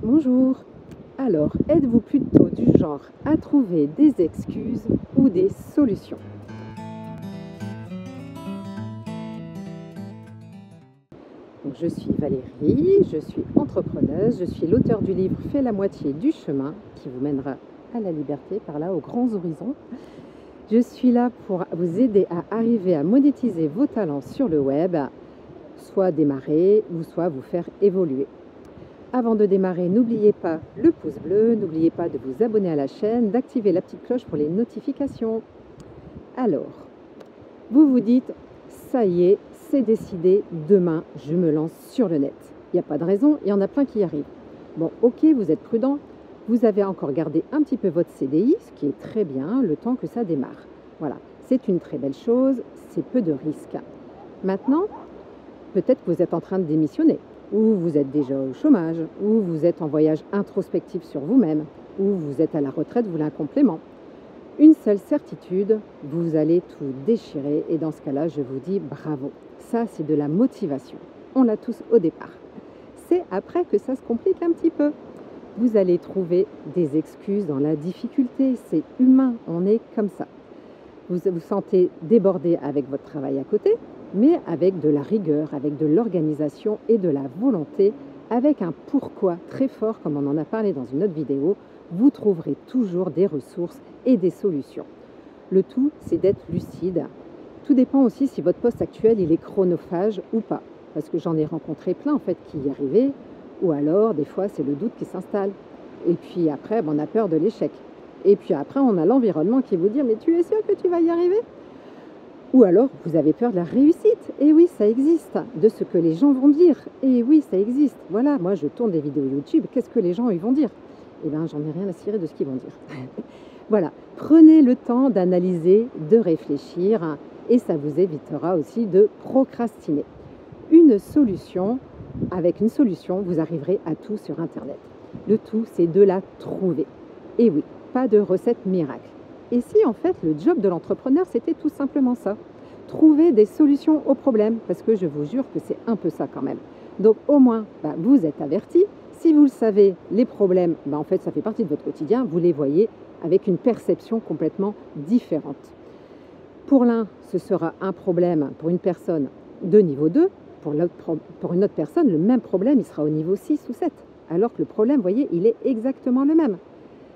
Bonjour. Alors, êtes-vous plutôt du genre à trouver des excuses ou des solutions? Donc, je suis Valérie, je suis entrepreneuse, je suis l'auteure du livre Fais la moitié du chemin qui vous mènera à la liberté par là aux grands horizons. Je suis là pour vous aider à arriver à monétiser vos talents sur le web, soit démarrer ou soit vous faire évoluer. Avant de démarrer, n'oubliez pas le pouce bleu, n'oubliez pas de vous abonner à la chaîne, d'activer la petite cloche pour les notifications. Alors, vous vous dites, ça y est, c'est décidé, demain, je me lance sur le net. Il n'y a pas de raison, il y en a plein qui y arrivent. Bon, ok, vous êtes prudent, vous avez encore gardé un petit peu votre CDI, ce qui est très bien, le temps que ça démarre. Voilà, c'est une très belle chose, c'est peu de risques. Maintenant, peut-être que vous êtes en train de démissionner, ou vous êtes déjà au chômage, ou vous êtes en voyage introspectif sur vous-même, ou vous êtes à la retraite, vous voulez un complément. Une seule certitude, vous allez tout déchirer et dans ce cas-là, je vous dis bravo. Ça, c'est de la motivation. On l'a tous au départ. C'est après que ça se complique un petit peu. Vous allez trouver des excuses dans la difficulté. C'est humain, on est comme ça. Vous vous sentez débordé avec votre travail à côté, mais avec de la rigueur, avec de l'organisation et de la volonté, avec un pourquoi très fort, comme on en a parlé dans une autre vidéo, vous trouverez toujours des ressources et des solutions. Le tout, c'est d'être lucide. Tout dépend aussi si votre poste actuel, il est chronophage ou pas. Parce que j'en ai rencontré plein, en fait, qui y arrivaient, ou alors, des fois, c'est le doute qui s'installe. Et puis après, on a peur de l'échec. Et puis après, on a l'environnement qui vous dit « Mais tu es sûr que tu vas y arriver ?» Ou alors, vous avez peur de la réussite. Et oui, ça existe. De ce que les gens vont dire. Et oui, ça existe. Voilà, moi, je tourne des vidéos YouTube. Qu'est-ce que les gens, ils vont dire? Eh bien, j'en ai rien à cirer de ce qu'ils vont dire. Voilà, prenez le temps d'analyser, de réfléchir, et ça vous évitera aussi de procrastiner. Avec une solution, vous arriverez à tout sur Internet. Le tout, c'est de la trouver. Et oui, pas de recette miracle. Et si, en fait, le job de l'entrepreneur, c'était tout simplement ça, trouver des solutions aux problèmes, parce que je vous jure que c'est un peu ça quand même. Donc, au moins, vous êtes avertis. Si vous le savez, les problèmes, en fait, ça fait partie de votre quotidien, vous les voyez avec une perception complètement différente. Pour l'un, ce sera un problème pour une personne de niveau 2, pour une autre personne, le même problème, il sera au niveau 6 ou 7, alors que le problème, vous voyez, il est exactement le même.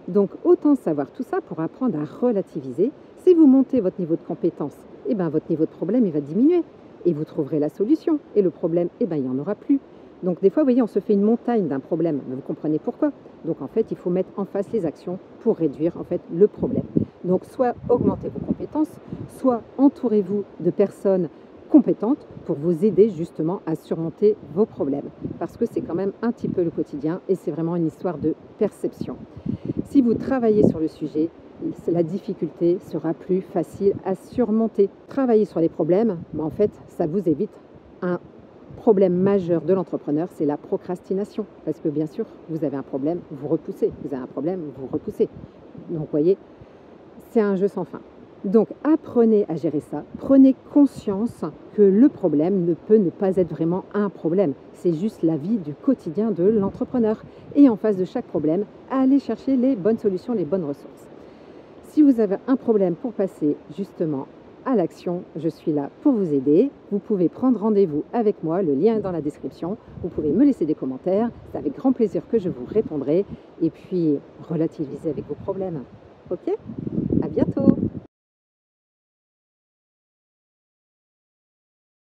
Donc, autant savoir tout ça pour apprendre à relativiser. Si vous montez votre niveau de compétence, votre niveau de problème, il va diminuer, et vous trouverez la solution, et le problème, il n'y en aura plus. Donc des fois, vous voyez, on se fait une montagne d'un problème, mais vous comprenez pourquoi. Donc en fait, il faut mettre en face les actions pour réduire en fait le problème. Donc soit augmentez vos compétences, soit entourez-vous de personnes compétentes pour vous aider justement à surmonter vos problèmes. Parce que c'est quand même un petit peu le quotidien et c'est vraiment une histoire de perception. Si vous travaillez sur le sujet, la difficulté sera plus facile à surmonter. Travailler sur les problèmes, en fait, ça vous évite un problème majeur de l'entrepreneur, c'est la procrastination. Parce que bien sûr, vous avez un problème, vous repoussez. Vous avez un problème, vous repoussez. Donc, vous voyez, c'est un jeu sans fin. Donc, apprenez à gérer ça. Prenez conscience que le problème ne peut ne pas être vraiment un problème. C'est juste la vie du quotidien de l'entrepreneur. Et en face de chaque problème, allez chercher les bonnes solutions, les bonnes ressources. Si vous avez un problème pour passer justement à l'action, je suis là pour vous aider. Vous pouvez prendre rendez-vous avec moi, le lien est dans la description. Vous pouvez me laisser des commentaires, c'est avec grand plaisir que je vous répondrai. Et puis, relativisez avec vos problèmes. Ok? À bientôt!